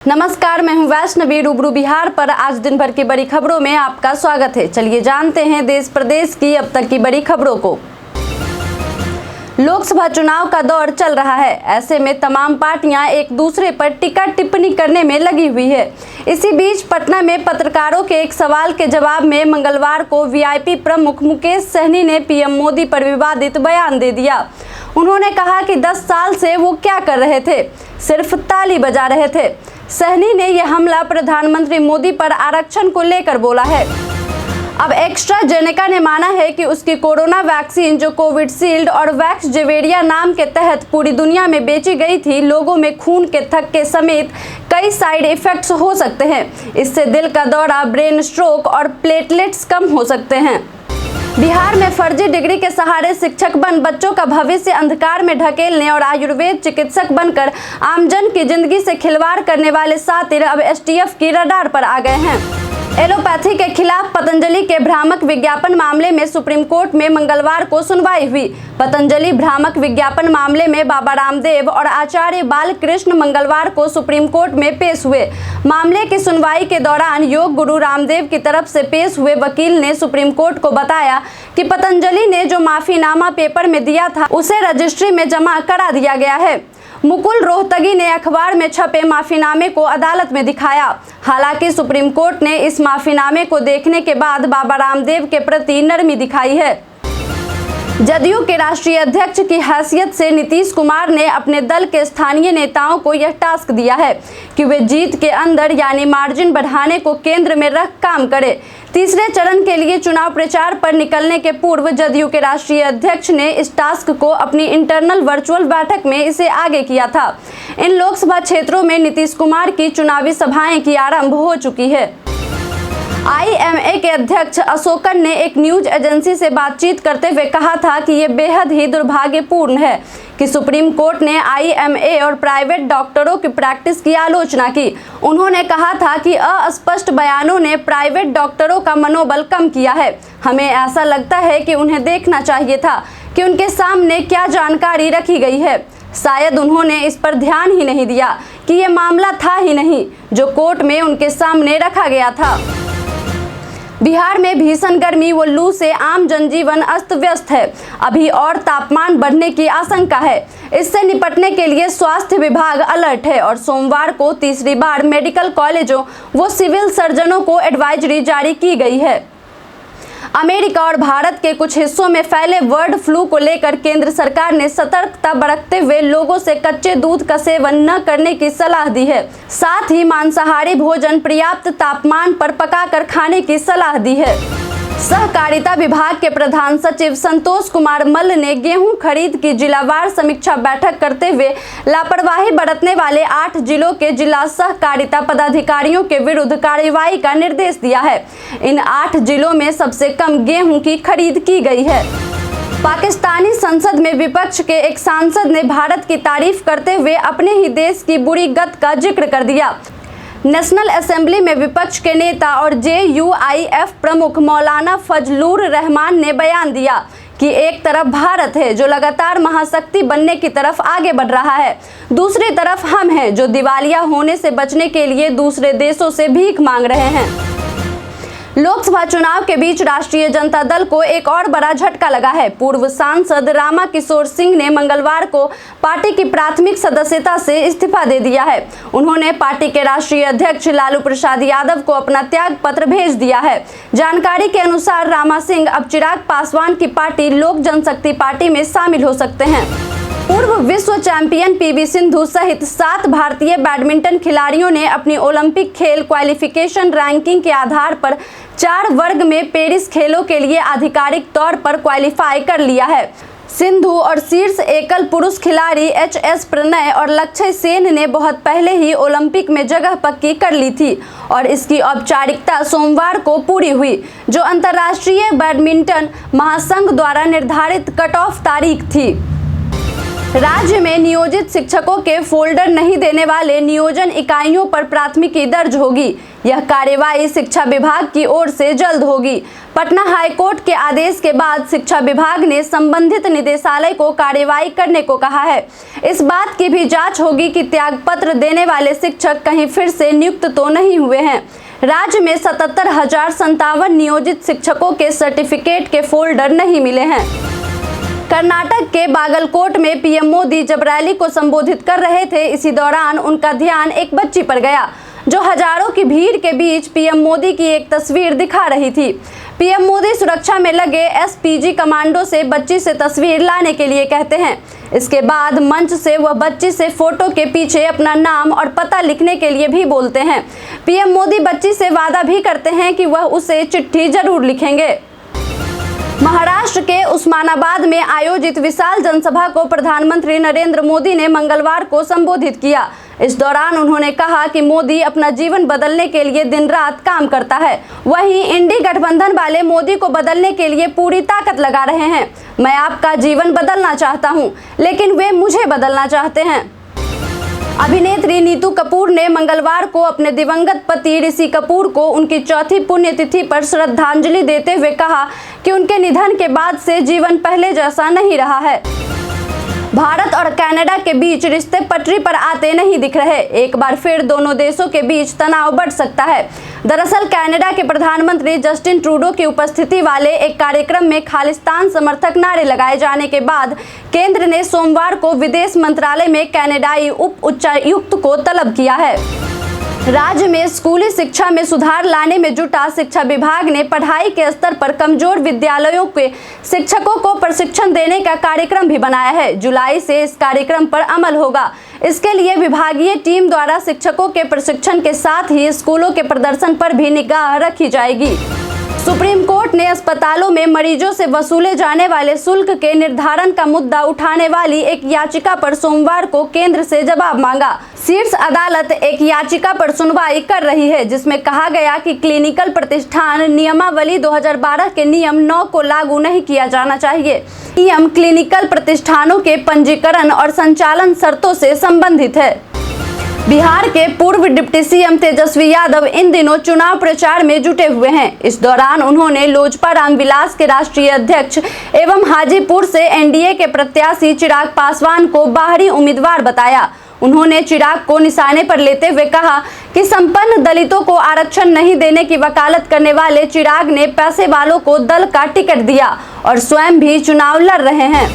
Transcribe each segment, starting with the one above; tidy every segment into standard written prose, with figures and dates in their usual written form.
नमस्कार, मैं हूं वैष्णवी। रूबरू बिहार पर आज दिन भर की बड़ी खबरों में आपका स्वागत है। चलिए जानते हैं देश प्रदेश की अब तक की बड़ी खबरों को। लोकसभा चुनाव का दौर चल रहा है, ऐसे में तमाम पार्टियां एक दूसरे पर टीका टिप्पणी करने में लगी हुई है। इसी बीच पटना में पत्रकारों के एक सवाल के जवाब में मंगलवार को वीआईपी प्रमुख मुकेश सहनी ने पीएम मोदी पर विवादित बयान दे दिया। उन्होंने कहा कि 10 साल से वो क्या कर रहे थे, सिर्फ ताली बजा रहे थे। सहनी ने यह हमला प्रधानमंत्री मोदी पर आरक्षण को लेकर बोला है। अब एस्ट्राजेनेका ने माना है कि उसकी कोरोना वैक्सीन जो कोविशील्ड और वैक्सजेवेरिया नाम के तहत पूरी दुनिया में बेची गई थी, लोगों में खून के थक्के समेत कई साइड इफेक्ट्स हो सकते हैं। इससे दिल का दौरा, ब्रेन स्ट्रोक और प्लेटलेट्स कम हो सकते हैं। बिहार में फर्जी डिग्री के सहारे शिक्षक बन बच्चों का भविष्य अंधकार में ढकेलने और आयुर्वेद चिकित्सक बनकर आमजन की जिंदगी से खिलवाड़ करने वाले सातिर अब एसटीएफ की रडार पर आ गए हैं। एलोपैथी के खिलाफ पतंजलि के भ्रामक विज्ञापन मामले में सुप्रीम कोर्ट में मंगलवार को सुनवाई हुई। पतंजलि भ्रामक विज्ञापन मामले में बाबा रामदेव और आचार्य बालकृष्ण मंगलवार को सुप्रीम कोर्ट में पेश हुए। मामले की सुनवाई के दौरान योग गुरु रामदेव की तरफ से पेश हुए वकील ने सुप्रीम कोर्ट को बताया कि पतंजलि ने जो माफीनामा पेपर में दिया था, उसे रजिस्ट्री में जमा करा दिया गया है। मुकुल रोहतगी ने अखबार में छपे माफीनामे को अदालत में दिखाया। हालांकि सुप्रीम कोर्ट ने इस माफीनामे को देखने के बाद बाबा रामदेव के प्रति नरमी दिखाई है। जदयू के राष्ट्रीय अध्यक्ष की हैसियत से नीतीश कुमार ने अपने दल के स्थानीय नेताओं को यह टास्क दिया है कि वे जीत के अंदर यानी मार्जिन बढ़ाने को केंद्र में रख काम करें। तीसरे चरण के लिए चुनाव प्रचार पर निकलने के पूर्व जदयू के राष्ट्रीय अध्यक्ष ने इस टास्क को अपनी इंटरनल वर्चुअल बैठक में इसे आगे किया था। इन लोकसभा क्षेत्रों में नीतीश कुमार की चुनावी सभाएं की आरंभ हो चुकी है। आईएमए के अध्यक्ष अशोकन ने एक न्यूज एजेंसी से बातचीत करते हुए कहा था कि ये बेहद ही दुर्भाग्यपूर्ण है कि सुप्रीम कोर्ट ने आईएमए और प्राइवेट डॉक्टरों की प्रैक्टिस की आलोचना की। उन्होंने कहा था कि अस्पष्ट बयानों ने प्राइवेट डॉक्टरों का मनोबल कम किया है। हमें ऐसा लगता है कि उन्हें देखना चाहिए था कि उनके सामने क्या जानकारी रखी गई है। शायद उन्होंने इस पर ध्यान ही नहीं दिया कि ये मामला था ही नहीं जो कोर्ट में उनके सामने रखा गया था। बिहार में भीषण गर्मी व लू से आम जनजीवन अस्त व्यस्त है। अभी और तापमान बढ़ने की आशंका है। इससे निपटने के लिए स्वास्थ्य विभाग अलर्ट है और सोमवार को तीसरी बार मेडिकल कॉलेजों व सिविल सर्जनों को एडवाइजरी जारी की गई है। अमेरिका और भारत के कुछ हिस्सों में फैले बर्ड फ्लू को लेकर केंद्र सरकार ने सतर्कता बरतते हुए लोगों से कच्चे दूध का सेवन न करने की सलाह दी है। साथ ही मांसाहारी भोजन पर्याप्त तापमान पर पकाकर खाने की सलाह दी है। सहकारिता विभाग के प्रधान सचिव संतोष कुमार मल्ल ने गेहूं खरीद की जिलावार समीक्षा बैठक करते हुए लापरवाही बरतने वाले 8 जिलों के जिला सहकारिता पदाधिकारियों के विरुद्ध कार्रवाई का निर्देश दिया है। इन 8 जिलों में सबसे कम गेहूं की खरीद की गई है। पाकिस्तानी संसद में विपक्ष के एक सांसद ने भारत की तारीफ करते हुए अपने ही देश की बुरी गत का जिक्र कर दिया। नेशनल असेंबली में विपक्ष के नेता और जेयूआईएफ प्रमुख मौलाना फजलुर रहमान ने बयान दिया कि एक तरफ भारत है जो लगातार महाशक्ति बनने की तरफ आगे बढ़ रहा है, दूसरी तरफ हम हैं जो दिवालिया होने से बचने के लिए दूसरे देशों से भीख मांग रहे हैं। लोकसभा चुनाव के बीच राष्ट्रीय जनता दल को एक और बड़ा झटका लगा है। पूर्व सांसद रामा किशोर सिंह ने मंगलवार को पार्टी की प्राथमिक सदस्यता से इस्तीफा दे दिया है। उन्होंने पार्टी के राष्ट्रीय अध्यक्ष लालू प्रसाद यादव को अपना त्याग पत्र भेज दिया है। जानकारी के अनुसार रामा सिंह अब चिराग पासवान की पार्टी लोक जनशक्ति पार्टी में शामिल हो सकते हैं। पूर्व विश्व चैंपियन पीवी सिंधु सहित 7 भारतीय बैडमिंटन खिलाड़ियों ने अपनी ओलंपिक खेल क्वालिफिकेशन रैंकिंग के आधार पर 4 वर्ग में पेरिस खेलों के लिए आधिकारिक तौर पर क्वालिफाई कर लिया है। सिंधु और शीर्ष एकल पुरुष खिलाड़ी एचएस प्रणय और लक्ष्य सेन ने बहुत पहले ही ओलंपिक में जगह पक्की कर ली थी और इसकी औपचारिकता सोमवार को पूरी हुई, जो अंतर्राष्ट्रीय बैडमिंटन महासंघ द्वारा निर्धारित कट ऑफ तारीख थी। राज्य में नियोजित शिक्षकों के फोल्डर नहीं देने वाले नियोजन इकाइयों पर प्राथमिकी दर्ज होगी। यह कार्यवाही शिक्षा विभाग की ओर से जल्द होगी। पटना हाईकोर्ट के आदेश के बाद शिक्षा विभाग ने संबंधित निदेशालय को कार्यवाही करने को कहा है। इस बात की भी जांच होगी कि त्यागपत्र देने वाले शिक्षक कहीं फिर से नियुक्त तो नहीं हुए हैं। राज्य में 77,057 नियोजित शिक्षकों के सर्टिफिकेट के फोल्डर नहीं मिले हैं। कर्नाटक के बागलकोट में पीएम मोदी जब रैली को संबोधित कर रहे थे, इसी दौरान उनका ध्यान एक बच्ची पर गया जो हजारों की भीड़ के बीच पीएम मोदी की एक तस्वीर दिखा रही थी। पीएम मोदी सुरक्षा में लगे एसपीजी कमांडो से बच्ची से तस्वीर लाने के लिए कहते हैं। इसके बाद मंच से वह बच्ची से फोटो के पीछे अपना नाम और पता लिखने के लिए भी बोलते हैं। पीएम मोदी बच्ची से वादा भी करते हैं कि वह उसे चिट्ठी जरूर लिखेंगे। महाराष्ट्र के उस्मानाबाद में आयोजित विशाल जनसभा को प्रधानमंत्री नरेंद्र मोदी ने मंगलवार को संबोधित किया। इस दौरान उन्होंने कहा कि मोदी अपना जीवन बदलने के लिए दिन रात काम करता है। वहीं इंडी गठबंधन वाले मोदी को बदलने के लिए पूरी ताकत लगा रहे हैं। मैं आपका जीवन बदलना चाहता हूं, लेकिन वे मुझे बदलना चाहते हैं। अभिनेत्री नीतू कपूर ने मंगलवार को अपने दिवंगत पति ऋषि कपूर को उनकी चौथी पुण्यतिथि पर श्रद्धांजलि देते हुए कहा कि उनके निधन के बाद से जीवन पहले जैसा नहीं रहा है। भारत और कनाडा के बीच रिश्ते पटरी पर आते नहीं दिख रहे। एक बार फिर दोनों देशों के बीच तनाव बढ़ सकता है। दरअसल कनाडा के प्रधानमंत्री जस्टिन ट्रूडो की उपस्थिति वाले एक कार्यक्रम में खालिस्तान समर्थक नारे लगाए जाने के बाद केंद्र ने सोमवार को विदेश मंत्रालय में कनाडाई उप उच्चायुक्त को तलब किया है। राज्य में स्कूली शिक्षा में सुधार लाने में जुटा शिक्षा विभाग ने पढ़ाई के स्तर पर कमजोर विद्यालयों के शिक्षकों को प्रशिक्षण देने का कार्यक्रम भी बनाया है। जुलाई से इस कार्यक्रम पर अमल होगा। इसके लिए विभागीय टीम द्वारा शिक्षकों के प्रशिक्षण के साथ ही स्कूलों के प्रदर्शन पर भी निगाह रखी जाएगी। सुप्रीम कोर्ट ने अस्पतालों में मरीजों से वसूले जाने वाले शुल्क के निर्धारण का मुद्दा उठाने वाली एक याचिका पर सोमवार को केंद्र से जवाब मांगा। शीर्ष अदालत एक याचिका पर सुनवाई कर रही है जिसमें कहा गया कि क्लिनिकल प्रतिष्ठान नियमावली 2012 के नियम 9 को लागू नहीं किया जाना चाहिए। नियम क्लिनिकल प्रतिष्ठानों के पंजीकरण और संचालन शर्तों से संबंधित है। बिहार के पूर्व डिप्टी सीएम तेजस्वी यादव इन दिनों चुनाव प्रचार में जुटे हुए हैं। इस दौरान उन्होंने लोजपा रामविलास के राष्ट्रीय अध्यक्ष एवं हाजीपुर से एनडीए के प्रत्याशी चिराग पासवान को बाहरी उम्मीदवार बताया। उन्होंने चिराग को निशाने पर लेते हुए कहा कि संपन्न दलितों को आरक्षण नहीं देने की वकालत करने वाले चिराग ने पैसे वालों को दल का टिकट दिया और स्वयं भी चुनाव लड़ रहे हैं।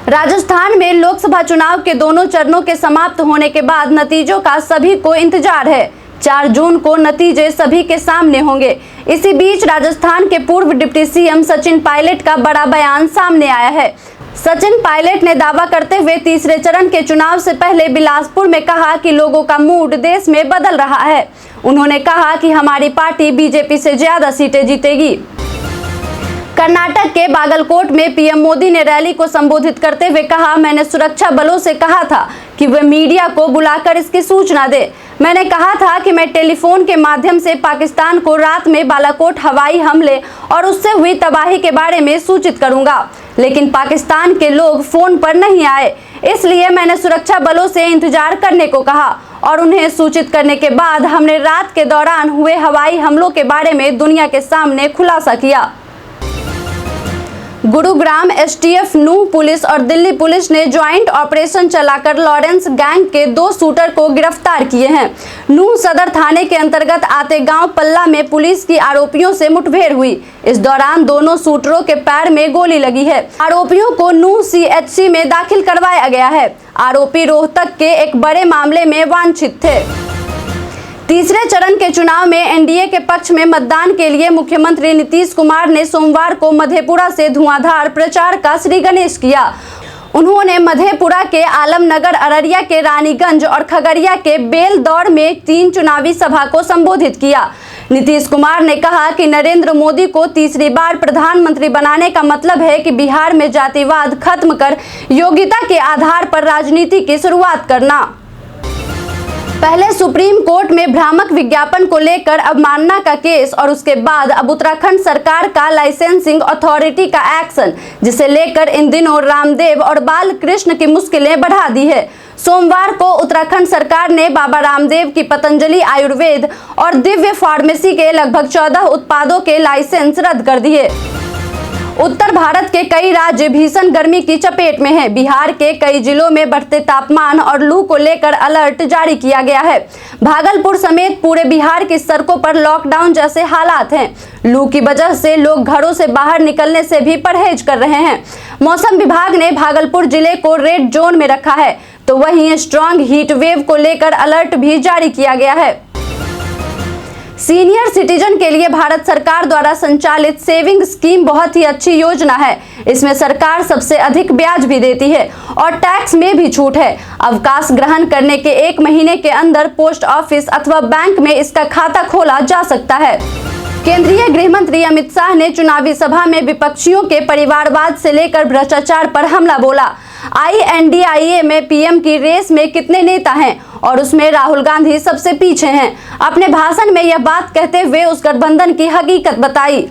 राजस्थान में लोकसभा चुनाव के दोनों चरणों के समाप्त होने के बाद नतीजों का सभी को इंतजार है। 4 जून को नतीजे सभी के सामने होंगे। इसी बीच राजस्थान के पूर्व डिप्टी सीएम सचिन पायलट का बड़ा बयान सामने आया है। सचिन पायलट ने दावा करते हुए तीसरे चरण के चुनाव से पहले बिलासपुर में कहा कि लोगों का मूड देश में बदल रहा है। उन्होंने कहा कि हमारी पार्टी बीजेपी से ज्यादा सीटें जीतेगी। कर्नाटक के बागलकोट में पीएम मोदी ने रैली को संबोधित करते हुए कहा, मैंने सुरक्षा बलों से कहा था कि वे मीडिया को बुलाकर इसकी सूचना दे। मैंने कहा था कि मैं टेलीफोन के माध्यम से पाकिस्तान को रात में बालाकोट हवाई हमले और उससे हुई तबाही के बारे में सूचित करूंगा, लेकिन पाकिस्तान के लोग फोन पर नहीं आए। इसलिए मैंने सुरक्षा बलों से इंतजार करने को कहा और उन्हें सूचित करने के बाद हमने रात के दौरान हुए हवाई हमलों के बारे में दुनिया के सामने खुलासा किया। गुरुग्राम एसटीएफ, नूह पुलिस और दिल्ली पुलिस ने ज्वाइंट ऑपरेशन चलाकर लॉरेंस गैंग के 2 शूटर को गिरफ्तार किए हैं। नूह सदर थाने के अंतर्गत आते गांव पल्ला में पुलिस की आरोपियों से मुठभेड़ हुई। इस दौरान दोनों शूटरों के पैर में गोली लगी है। आरोपियों को नूह सीएचसी में दाखिल करवाया गया है। आरोपी रोहतक के एक बड़े मामले में वांछित थे। तीसरे चरण के चुनाव में एनडीए के पक्ष में मतदान के लिए मुख्यमंत्री नीतीश कुमार ने सोमवार को मधेपुरा से धुआंधार प्रचार का श्री गणेश किया। उन्होंने मधेपुरा के आलमनगर, अररिया के रानीगंज और खगड़िया के बेलदौर में 3 चुनावी सभा को संबोधित किया। नीतीश कुमार ने कहा कि नरेंद्र मोदी को तीसरी बार प्रधानमंत्री बनाने का मतलब है कि बिहार में जातिवाद खत्म कर योग्यता के आधार पर राजनीति की शुरुआत करना। पहले सुप्रीम कोर्ट में भ्रामक विज्ञापन को लेकर अवमानना का केस और उसके बाद अब उत्तराखंड सरकार का लाइसेंसिंग अथॉरिटी का एक्शन, जिसे लेकर इन दिनों रामदेव और बालकृष्ण की मुश्किलें बढ़ा दी है। सोमवार को उत्तराखंड सरकार ने बाबा रामदेव की पतंजलि आयुर्वेद और दिव्य फार्मेसी के लगभग 14 उत्पादों के लाइसेंस रद्द कर दिए। उत्तर भारत के कई राज्य भीषण गर्मी की चपेट में हैं। बिहार के कई जिलों में बढ़ते तापमान और लू को लेकर अलर्ट जारी किया गया है। भागलपुर समेत पूरे बिहार की सड़कों पर लॉकडाउन जैसे हालात हैं। लू की वजह से लोग घरों से बाहर निकलने से भी परहेज कर रहे हैं। मौसम विभाग ने भागलपुर जिले को रेड जोन में रखा है, तो वहीं स्ट्रॉन्ग हीट वेव को लेकर अलर्ट भी जारी किया गया है। सीनियर सिटीजन के लिए भारत सरकार द्वारा संचालित सेविंग स्कीम बहुत ही अच्छी योजना है। इसमें सरकार सबसे अधिक ब्याज भी देती है और टैक्स में भी छूट है। अवकाश ग्रहण करने के 1 महीने के अंदर पोस्ट ऑफिस अथवा बैंक में इसका खाता खोला जा सकता है। केंद्रीय गृह मंत्री अमित शाह ने चुनावी सभा में विपक्षियों के परिवारवाद से लेकर भ्रष्टाचार पर हमला बोला। INDIA में पीएम की रेस में कितने नेता हैं और उसमें राहुल गांधी सबसे पीछे हैं। अपने भाषण में यह बात कहते हुए उस गठबंधन की हकीकत बताई।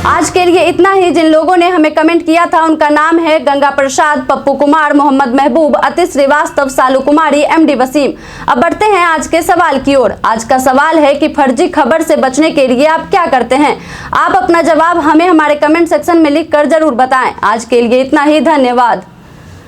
आज के लिए इतना ही। जिन लोगों ने हमें कमेंट किया था उनका नाम है गंगा प्रसाद, पप्पू कुमार, मोहम्मद महबूब, अतिश श्रीवास्तव, सालू कुमारी, MD वसीम। अब बढ़ते हैं आज के सवाल की ओर। आज का सवाल है कि फर्जी खबर से बचने के लिए आप क्या करते हैं? आप अपना जवाब हमें हमारे कमेंट सेक्शन में लिखकर जरूर बताएं। आज के लिए इतना ही। धन्यवाद।